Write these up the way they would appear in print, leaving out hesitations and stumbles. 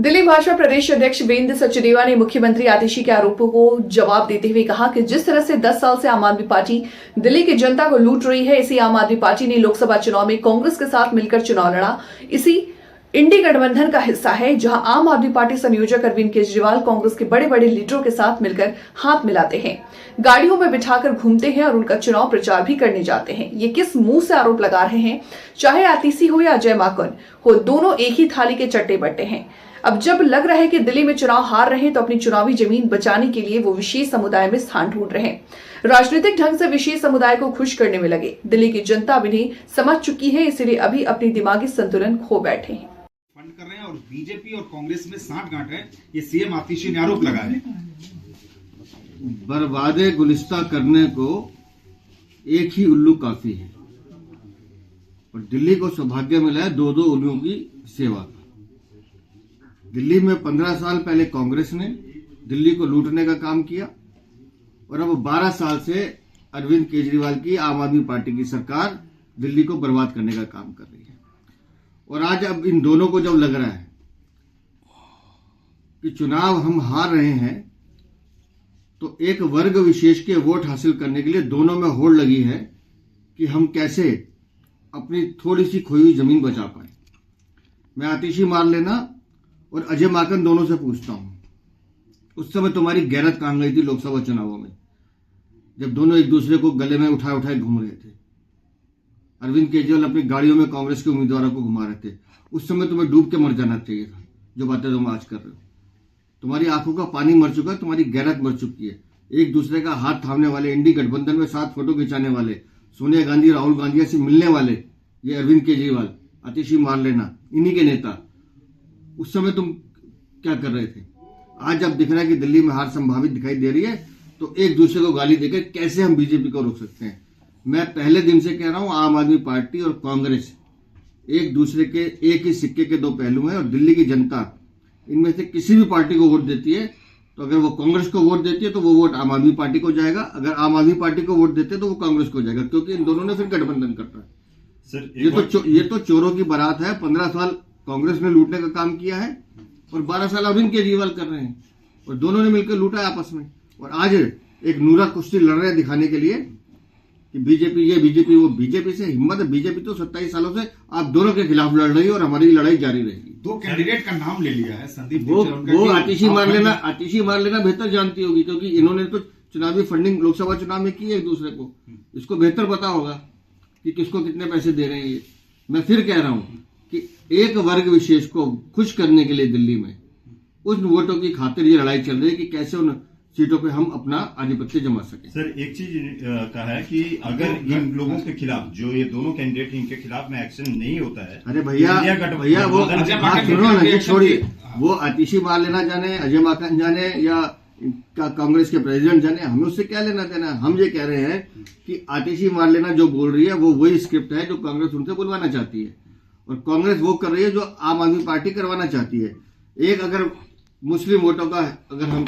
दिल्ली भाजपा प्रदेश अध्यक्ष वीरेंद्र सचदेवा ने मुख्यमंत्री आतिशी के आरोपों को जवाब देते हुए कहा कि जिस तरह से 10 साल से आम आदमी पार्टी दिल्ली की जनता को लूट रही है, इसी आम आदमी पार्टी ने लोकसभा चुनाव में कांग्रेस के साथ मिलकर चुनाव लड़ा। इसी इंडी गठबंधन का हिस्सा है, जहां आम आदमी पार्टी संयोजक अरविंद केजरीवाल कांग्रेस के बड़े बड़े लीडरों के साथ मिलकर हाथ मिलाते हैं, गाड़ियों में बिठाकर घूमते हैं और उनका चुनाव प्रचार भी करने जाते हैं। ये किस मुंह से आरोप लगा रहे हैं? चाहे आतिशी हो या अजय माकन हो, दोनों एक ही थाली के चट्टे बट्टे हैं। अब जब लग रहा है कि दिल्ली में चुनाव हार रहे हैं, तो अपनी चुनावी जमीन बचाने के लिए वो विशेष समुदाय में स्थान ढूंढ रहे हैं। राजनीतिक ढंग से विशेष समुदाय को खुश करने में लगे। दिल्ली की जनता अब इन्हें समझ चुकी है, इसीलिए अभी अपनी दिमागी संतुलन खो बैठे हैं। फंड कर रहे हैं और बीजेपी और कांग्रेस में सांठगांठ है, ये सीएम आतिशी ने आरोप लगाया है। बर्बादे गुलिस्ता करने को एक ही उल्लू काफी है, और दिल्ली को सौभाग्य मिला है दो उल्लुओं की सेवा का। दिल्ली में 15 साल पहले कांग्रेस ने दिल्ली को लूटने का काम किया, और अब 12 साल से अरविंद केजरीवाल की आम आदमी पार्टी की सरकार दिल्ली को बर्बाद करने का काम कर रही है। और आज अब इन दोनों को जब लग रहा है कि चुनाव हम हार रहे हैं, तो एक वर्ग विशेष के वोट हासिल करने के लिए दोनों में होड़ लगी है कि हम कैसे अपनी थोड़ी सी खोई हुई जमीन बचा पाए। मैं आतिशी मार लेना और अजय माकन दोनों से पूछता हूं, उस समय तुम्हारी गैरत कहां गई थी लोकसभा चुनावों में, जब दोनों एक दूसरे को गले में उठाए उठाए घूम रहे थे। अरविंद केजरीवाल अपनी गाड़ियों में कांग्रेस के उम्मीदवारों को घुमा रहे थे। उस समय तुम्हें डूब के मर जाना चाहिए था, जो बातें तुम आज कर रहे हो। तुम्हारी आंखों का पानी मर चुका है, तुम्हारी गैरत मर चुकी है। एक दूसरे का हाथ थामने वाले, इंडी गठबंधन में साथ फोटो खिंचाने वाले, सोनिया गांधी राहुल गांधी से मिलने वाले, ये अरविंद केजरीवाल, आतिशी मार लेना, इन्हीं के नेता। उस समय तुम क्या कर रहे थे? आज जब दिख रहा है कि दिल्ली में हार संभावित दिखाई दे रही है, तो एक दूसरे को गाली देकर कैसे हम बीजेपी को रोक सकते हैं? मैं पहले दिन से कह रहा हूं, आम आदमी पार्टी और कांग्रेस एक दूसरे के एक ही सिक्के के दो पहलू हैं, और दिल्ली की जनता इनमें से किसी भी पार्टी को वोट देती है, तो अगर वो कांग्रेस को वोट देती है तो वो वोट आम आदमी पार्टी को जाएगा, अगर आम आदमी पार्टी को वोट देते हैं तो वो कांग्रेस को जाएगा, क्योंकि इन दोनों ने फिर गठबंधन करना है। सर, ये तो चोरों की बारात है। 15 साल कांग्रेस ने लूटने का काम किया है और 12 साल अरविंद केजरीवाल कर रहे हैं, और दोनों ने मिलकर लूटा है आपस में। और आज एक नूरा कुश्ती लड़ रहे हैं दिखाने के लिए कि बीजेपी ये, बीजेपी वो। बीजेपी से हिम्मत है? बीजेपी तो 27 सालों से आप दोनों के खिलाफ लड़ रही है, और हमारी लड़ाई जारी रहेगी। 2 कैंडिडेट का नाम ले लिया है संदीप। वो आतिशी मार लेना बेहतर जानती होगी, क्योंकि इन्होंने तो चुनावी फंडिंग लोकसभा चुनाव में की है एक दूसरे को। इसको बेहतर पता होगा कि किसको कितने पैसे दे रहे हैं ये। मैं फिर कह रहा हूं कि एक वर्ग विशेष को खुश करने के लिए दिल्ली में उन वोटों की खातिर ये लड़ाई चल रही है कि कैसे उन सीटों पे हम अपना आधिपत्य जमा सके। सर, एक चीज कहा है कि अगर इन लोगों के खिलाफ, जो ये दोनों कैंडिडेट इनके खिलाफ में एक्शन नहीं होता है, अरे भैया वो सुनो ना, ये छोड़िए। वो आतिशी मार लेना जाने, अजय माकन जाने, या कांग्रेस के प्रेसिडेंट जाने, हमें उससे क्या लेना देना। हम ये कह रहे हैं कि आतिशी मार लेना जो बोल रही है वो वही स्क्रिप्ट है जो कांग्रेस उनसे बुलवाना चाहती है, और कांग्रेस वो कर रही है जो आम आदमी पार्टी करवाना चाहती है। एक अगर मुस्लिम वोटों का अगर हम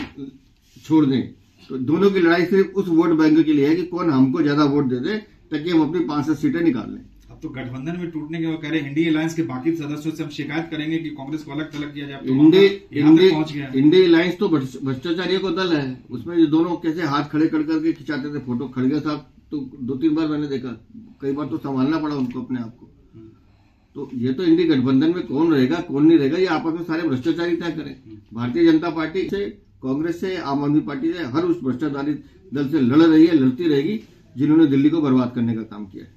छोड़ दें, तो दोनों की लड़ाई सिर्फ उस वोट बैंक के लिए है कि कौन हमको ज्यादा वोट दे दे, ताकि हम अपनी 5-7 सीटें निकाल लें। अब तो गठबंधन में टूटने के वो कह रहे हैं इंडी अलायंस के बाकी सदस्यों से हम शिकायत करेंगे कि कांग्रेस को अलग थलग किया जाए। इंडी अलायंस तो भ्रष्टाचारियों को दल है। उसमें ये दोनों कैसे हाथ खड़े कर करके खिंचाते थे फोटो। खड़गे साहब तो 2-3 बार मैंने देखा, कई बार तो संभालना पड़ा उनको अपने आप को। तो ये तो इंडी गठबंधन में कौन रहेगा कौन नहीं रहेगा, ये आपस में सारे भ्रष्टाचारी तय करें। भारतीय जनता पार्टी से, कांग्रेस से, आम आदमी पार्टी से, हर उस भ्रष्टाचारी दल से लड़ रही है, लड़ती रहेगी, जिन्होंने दिल्ली को बर्बाद करने का काम किया है।